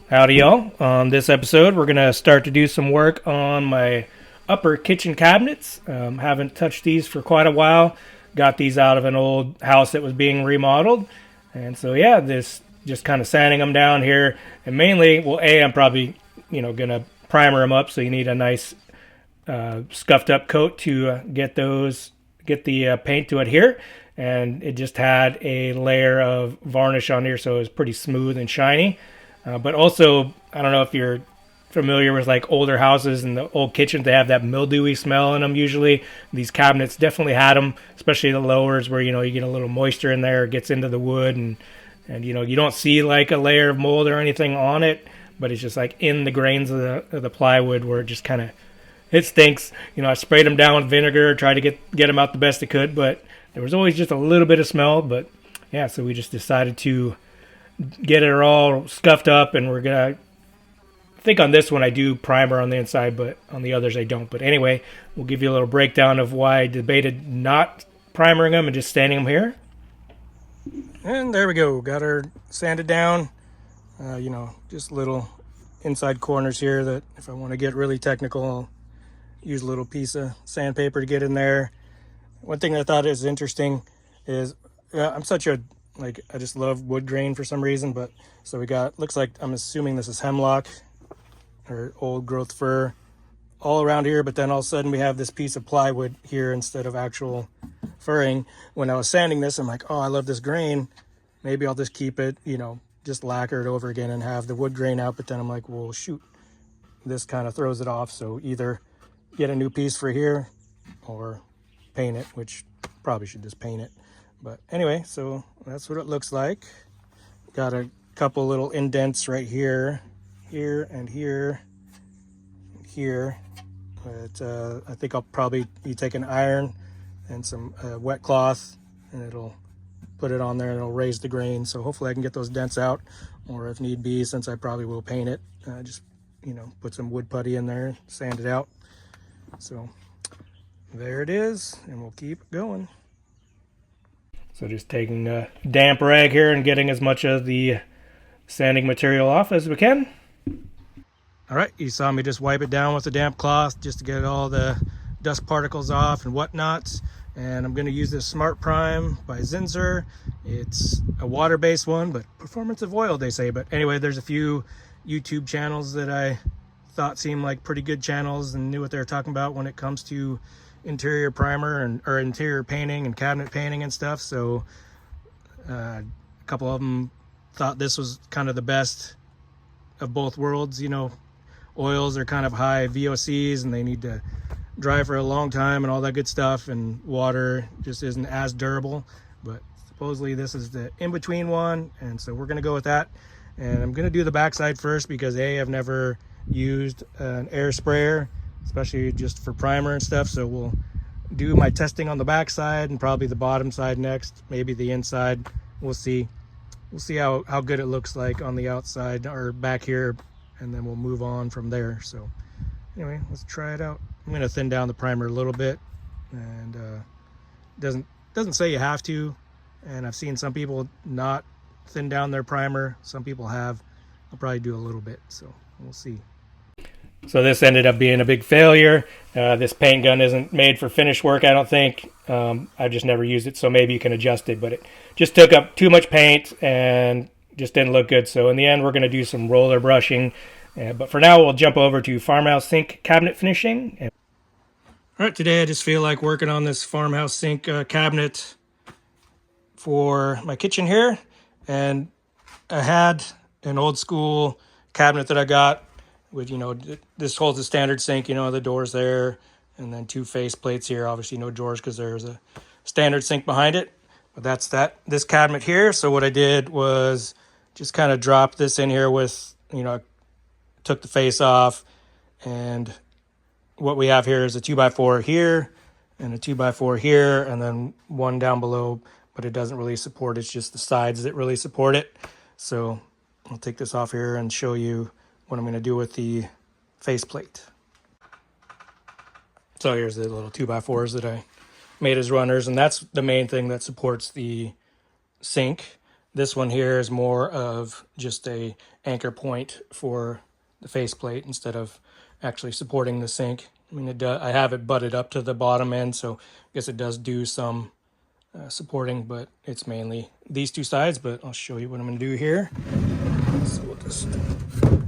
Howdy, y'all. On this episode, we're going to start to do some work on my upper kitchen cabinets. Haven't touched these for quite a while. Got these out of an old house that was being remodeled. And so, yeah, this just kind of sanding them down here. And mainly, well, I'm probably, going to primer them up. So you need a nice scuffed up coat to get the paint to adhere. And it just had a layer of varnish on here, so it was pretty smooth and shiny. But also, I don't know if you're familiar with like older houses and the old kitchens, they have that mildewy smell in them usually. These cabinets definitely had them, especially the lowers where, you get a little moisture in there, it gets into the wood and you don't see like a layer of mold or anything on it, but it's just like in the grains of the plywood where it just kind of, it stinks. I sprayed them down with vinegar, tried to get them out the best I could, but there was always just a little bit of smell. But yeah, so we just decided to get it all scuffed up, and we're gonna, I think on this one I do primer on the inside, but on the others I don't. But anyway, we'll give you a little breakdown of why I debated not primering them and just sanding them here. And there we go, got her sanded down. Just little inside corners here that if I want to get really technical, I'll use a little piece of sandpaper to get in there. One thing I thought is interesting is I'm such a, like, I just love wood grain for some reason, but so we got, looks like, I'm assuming this is hemlock or old growth fir all around here, but then all of a sudden we have this piece of plywood here instead of actual furring. When I was sanding this, I'm like, oh, I love this grain. Maybe I'll just keep it, just lacquer it over again and have the wood grain out. But then I'm like, well, shoot, this kind of throws it off. So either get a new piece for here or paint it, which probably should just paint it. But anyway, so that's what it looks like. Got a couple little indents right here, here and here, and here. But I think I'll probably be taking iron and some wet cloth, and it'll put it on there and it'll raise the grain. So hopefully I can get those dents out, or if need be, since I probably will paint it, just put some wood putty in there, sand it out. So there it is, and we'll keep going. So just taking a damp rag here and getting as much of the sanding material off as we can. All right, you saw me just wipe it down with a damp cloth just to get all the dust particles off and whatnot. And I'm going to use this Smart Prime by Zinsser. It's a water-based one, but performance of oil, they say. But anyway, there's a few YouTube channels that I thought seemed like pretty good channels and knew what they were talking about when it comes to interior primer or interior painting and cabinet painting and stuff. So a couple of them thought this was kind of the best of both worlds. Oils are kind of high VOCs and they need to dry for a long time and all that good stuff, and water just isn't as durable. But supposedly this is the in-between one, and so we're going to go with that. And I'm going to do the backside first because I've never used an air sprayer, especially just for primer and stuff. So we'll do my testing on the back side and probably the bottom side next, maybe the inside. We'll see how good it looks like on the outside or back here, and then we'll move on from there. So anyway, let's try it out. I'm going to thin down the primer a little bit, and doesn't say you have to, and I've seen some people not thin down their primer. Some people have. I'll probably do a little bit, so we'll see. So this ended up being a big failure. This paint gun isn't made for finish work, I don't think. I've just never used it, so maybe you can adjust it, but it just took up too much paint and just didn't look good. So in the end, we're going to do some roller brushing. But for now, we'll jump over to Farmhouse sink cabinet finishing. All right, today I just feel like working on this Farmhouse sink cabinet for my kitchen here. And I had an old school cabinet that I got with, this holds a standard sink, the doors there, and then two face plates here. Obviously no drawers because there's a standard sink behind it. But that's this cabinet here. So what I did was just kind of drop this in here with, I took the face off, and what we have here is a 2x4 here and a 2x4 here, and then one down below, but it doesn't really support. It's just the sides that really support it. So I'll take this off here and show you what I'm going to do with the faceplate. So here's the little 2x4s that I made as runners, and that's the main thing that supports the sink. This one here is more of just a anchor point for the faceplate instead of actually supporting the sink. I mean, I have it butted up to the bottom end, so I guess it does do some supporting, but it's mainly these two sides. But I'll show you what I'm going to do here. So we'll just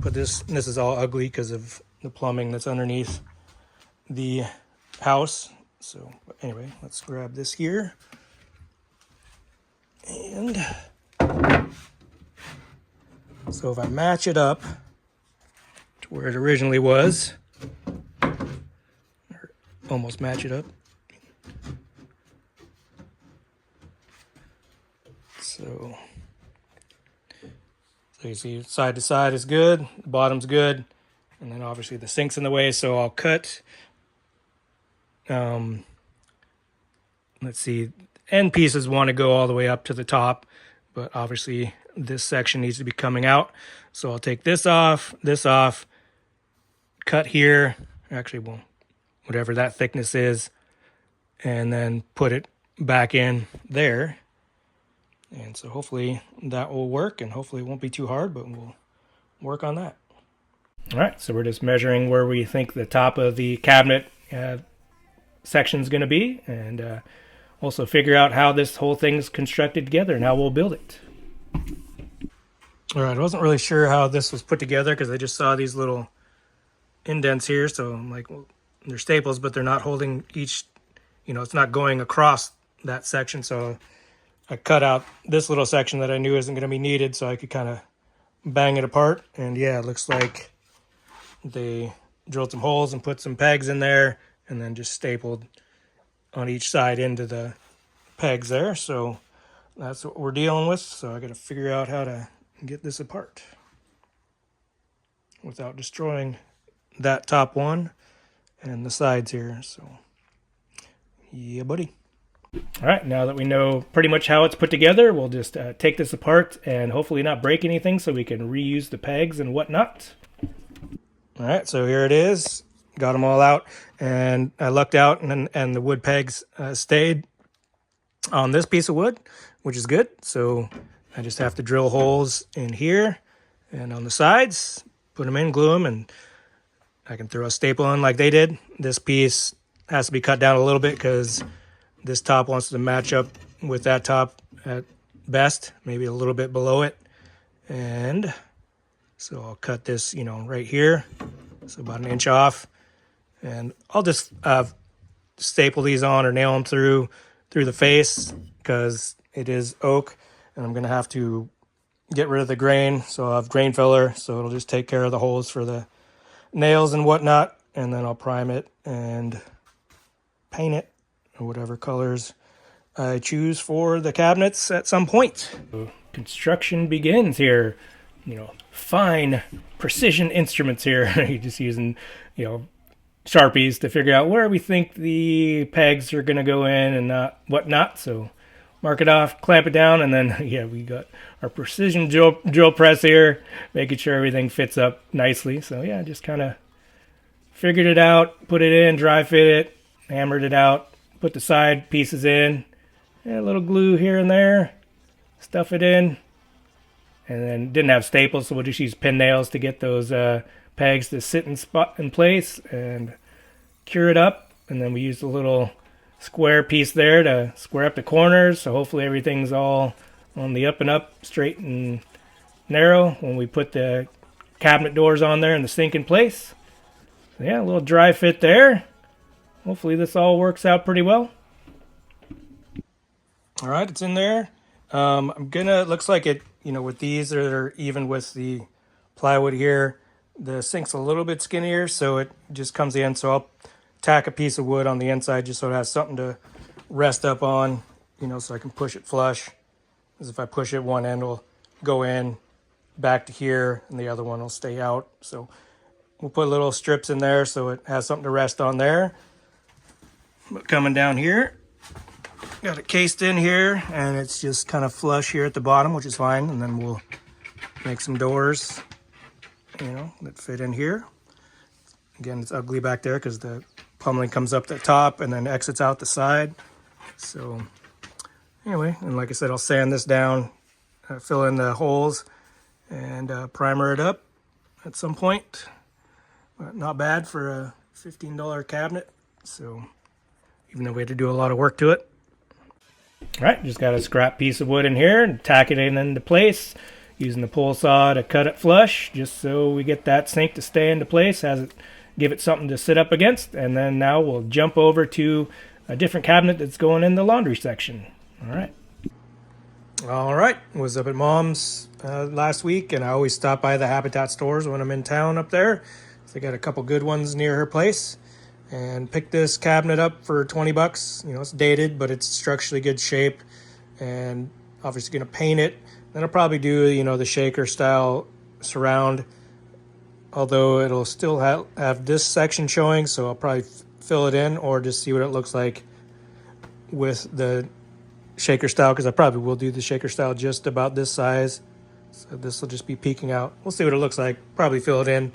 put this, and this is all ugly because of the plumbing that's underneath the house. So anyway, let's grab this here. And so if I match it up to where it originally was, or almost match it up. So you see side to side is good, the bottom's good, and then obviously the sink's in the way, so I'll cut, let's see, end pieces want to go all the way up to the top, but obviously this section needs to be coming out. So I'll take this off, cut here, actually, well, whatever that thickness is, and then put it back in there. And so hopefully that will work, and hopefully it won't be too hard, but we'll work on that. All right, so we're just measuring where we think the top of the cabinet section is going to be, and also figure out how this whole thing's constructed together and how we'll build it. All right, I wasn't really sure how this was put together because I just saw these little indents here, so I'm like, well, they're staples, but they're not holding each, it's not going across that section, so I cut out this little section that I knew isn't going to be needed so I could kind of bang it apart. And yeah, it looks like they drilled some holes and put some pegs in there and then just stapled on each side into the pegs there. So that's what we're dealing with. So I got to figure out how to get this apart without destroying that top one and the sides here. So yeah, buddy. All right, now that we know pretty much how it's put together, we'll just take this apart and hopefully not break anything so we can reuse the pegs and whatnot. All right, so here it is. Got them all out, and I lucked out, and the wood pegs stayed on this piece of wood, which is good. So I just have to drill holes in here and on the sides, put them in, glue them, and I can throw a staple in like they did. This piece has to be cut down a little bit because this top wants to match up with that top at best, maybe a little bit below it. And so I'll cut this, right here. So about 1 inch off. And I'll just staple these on or nail them through the face because it is oak. And I'm going to have to get rid of the grain. So I'll have grain filler. So it'll just take care of the holes for the nails and whatnot. And then I'll prime it and paint it, or whatever colors I choose for the cabinets at some point. So construction begins here. Fine precision instruments here. You're just using, Sharpies to figure out where we think the pegs are going to go in and whatnot. So mark it off, clamp it down, and then, we got our precision drill press here, making sure everything fits up nicely. So, just kind of figured it out, put it in, dry fit it, hammered it out, put the side pieces in, and a little glue here and there, stuff it in, and then didn't have staples, so we'll just use pin nails to get those pegs to sit in place and cure it up. And then we used a little square piece there to square up the corners, so hopefully everything's all on the up and up, straight and narrow when we put the cabinet doors on there and the sink in place. So a little dry fit there. Hopefully this all works out pretty well. All right, it's in there. Looks like it, with these that are even with the plywood here, the sink's a little bit skinnier, so it just comes in. So I'll tack a piece of wood on the inside just so it has something to rest up on, so I can push it flush. Because if I push it, one end will go in back to here and the other one will stay out. So we'll put little strips in there so it has something to rest on there. But coming down here, got it cased in here, and it's just kind of flush here at the bottom, which is fine. And then we'll make some doors, that fit in here. Again, it's ugly back there because the pummeling comes up the top and then exits out the side. So anyway, and like I said, I'll sand this down fill in the holes and primer it up at some point. But not bad for a $15 cabinet. So even though we had to do a lot of work to it. All right, just got a scrap piece of wood in here and tack it into place. Using the pull saw to cut it flush, just so we get that sink to stay into place, give it something to sit up against. And then now we'll jump over to a different cabinet that's going in the laundry section. All right, was up at Mom's last week, and I always stop by the Habitat stores when I'm in town up there. So they got a couple good ones near her place, and picked this cabinet up for 20 bucks. You know, it's dated, but it's structurally good shape, and obviously going to paint it. Then I'll probably do, you know, the shaker style surround, although it'll still have this section showing, so I'll probably fill it in or just see what it looks like with the shaker style, because I probably will do the shaker style just about this size. So this will just be peeking out. We'll see what it looks like. Probably fill it in.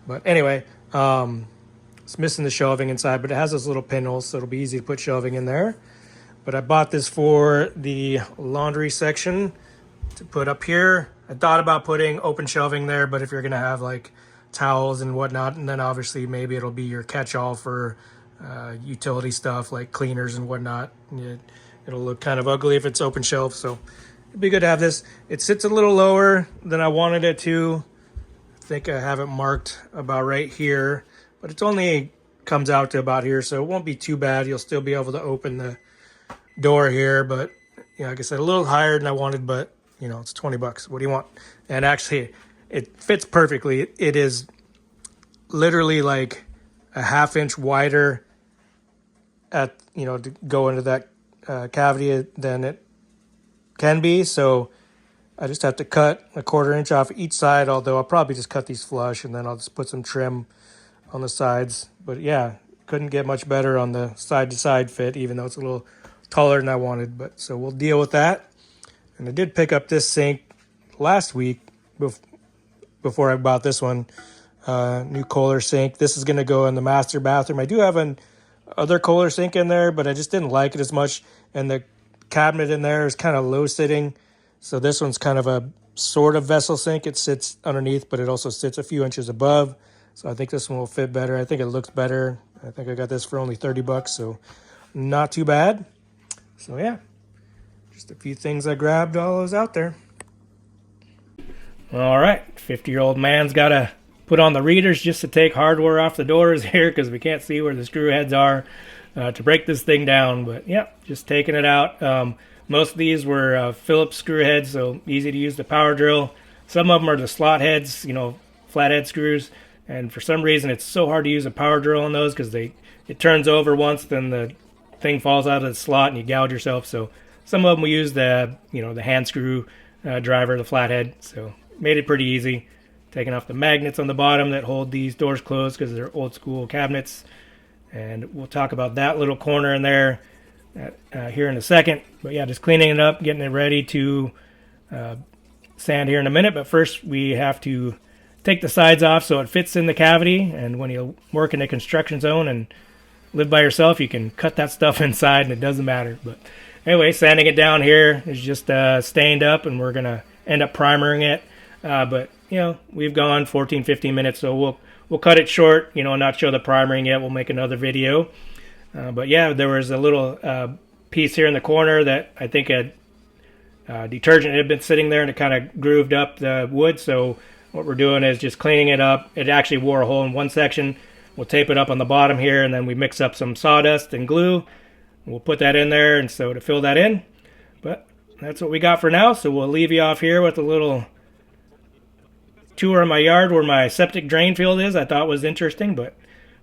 But anyway, it's missing the shelving inside, but it has those little pinholes, so it'll be easy to put shelving in there. But I bought this for the laundry section to put up here. I thought about putting open shelving there, but if you're gonna have like towels and whatnot, and then obviously maybe it'll be your catch-all for utility stuff like cleaners and whatnot. It'll look kind of ugly if it's open shelf, so it'd be good to have this. It sits a little lower than I wanted it to. I think I have it marked about right here, but it's only comes out to about here, so it won't be too bad. You'll still be able to open the door here, but you know, like I said, a little higher than I wanted, but you know, it's 20 bucks. What do you want? And actually, it fits perfectly. It is literally like a ½ inch wider at, you know, to go into that cavity than it can be. So I just have to cut a ½ inch off each side, although I'll probably just cut these flush and then I'll just put some trim on the sides. But yeah, couldn't get much better on the side-to-side fit, even though it's a little taller than I wanted. But so we'll deal with that. And I did pick up this sink last week before I bought this one, new Kohler sink. This is going to go in the master bathroom. I do have an other Kohler sink in there, but I just didn't like it as much. And the cabinet in there is kind of low sitting. So this one's kind of a sort of vessel sink. It sits underneath, but it also sits a few inches above. So I think this one will fit better. I think it looks better. I think I got this for only 30 bucks, so not too bad. So yeah, just a few things I grabbed while I was out there. All right, 50-year-old man's got to put on the readers just to take hardware off the doors here because we can't see where the screw heads are to break this thing down. But yeah, just taking it out. Most of these were Phillips screw heads, so easy to use the power drill. Some of them are the slot heads, you know, flathead screws. And for some reason, it's so hard to use a power drill on those because it turns over once, then the thing falls out of the slot and you gouge yourself. So some of them we use the hand screw driver, the flathead. So made it pretty easy. Taking off the magnets on the bottom that hold these doors closed because they're old school cabinets. And we'll talk about that little corner in there here in a second. But yeah, just cleaning it up, getting it ready to sand here in a minute. But first we have to take the sides off so it fits in the cavity. And when you work in a construction zone and live by yourself, you can cut that stuff inside and it doesn't matter. But anyway, sanding it down here is just stained up, and we're going to end up primering it. But, you know, we've gone 14, 15 minutes, so we'll cut it short, you know, not show the primering yet. We'll make another video. But, yeah, there was a little piece here in the corner that I think detergent had been sitting there, and it kind of grooved up the wood. So what we're doing is just cleaning it up. It actually wore a hole in one section. We'll tape it up on the bottom here, and then we mix up some sawdust and glue. We'll put that in there, and so to fill that in. But that's what we got for now, so we'll leave you off here with a little tour of my yard where my septic drain field is. I thought was interesting, but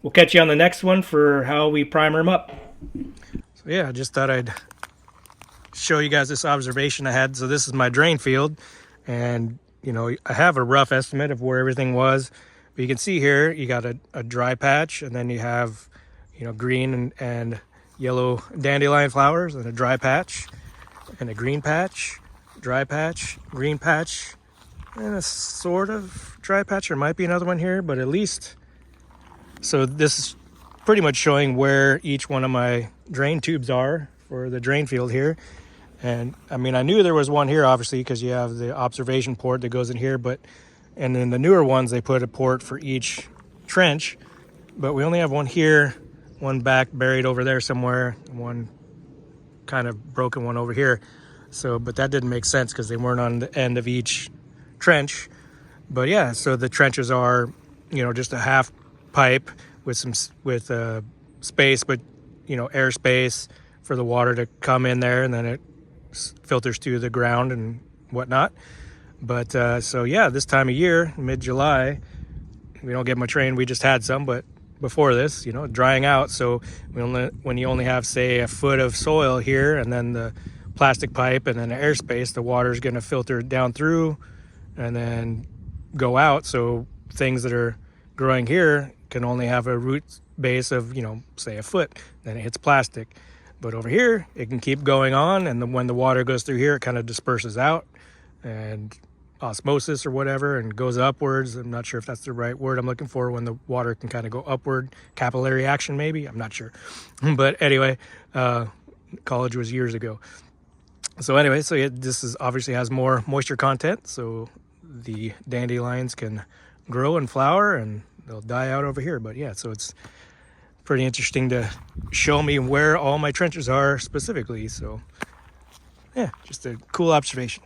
we'll catch you on the next one for how we primer them up. So yeah, I just thought I'd show you guys this observation I had. So this is my drain field, and you know, I have a rough estimate of where everything was. But you can see here, you got a dry patch, and then you have, you know, green and yellow dandelion flowers, and a dry patch, and a green patch, dry patch, green patch, and a sort of dry patch. There might be another one here, but at least, so this is pretty much showing where each one of my drain tubes are for the drain field here. And I mean, I knew there was one here, obviously, because you have the observation port that goes in here, and then the newer ones, they put a port for each trench, but we only have one here, one back buried over there somewhere, one kind of broken one over here. So, but that didn't make sense because they weren't on the end of each trench. But yeah, so the trenches are, just a half pipe with space, but air space for the water to come in there, and then it filters through the ground and whatnot. But so yeah, this time of year, mid-July, we don't get much rain. We just had some, but before this, drying out. So when you only have, say, a foot of soil here, and then the plastic pipe and then the airspace, the water is going to filter down through and then go out. So things that are growing here can only have a root base of, say a foot, then it hits plastic. But over here, it can keep going on, and then when the water goes through here, it kind of disperses out and osmosis or whatever, and goes upwards. I'm not sure if that's the right word I'm looking for, when the water can kind of go upward, capillary action maybe, I'm not sure. But anyway, college was years ago. So anyway, this is obviously has more moisture content, so the dandelions can grow and flower, and they'll die out over here. But yeah, so it's pretty interesting to show me where all my trenches are specifically. So yeah, just a cool observation.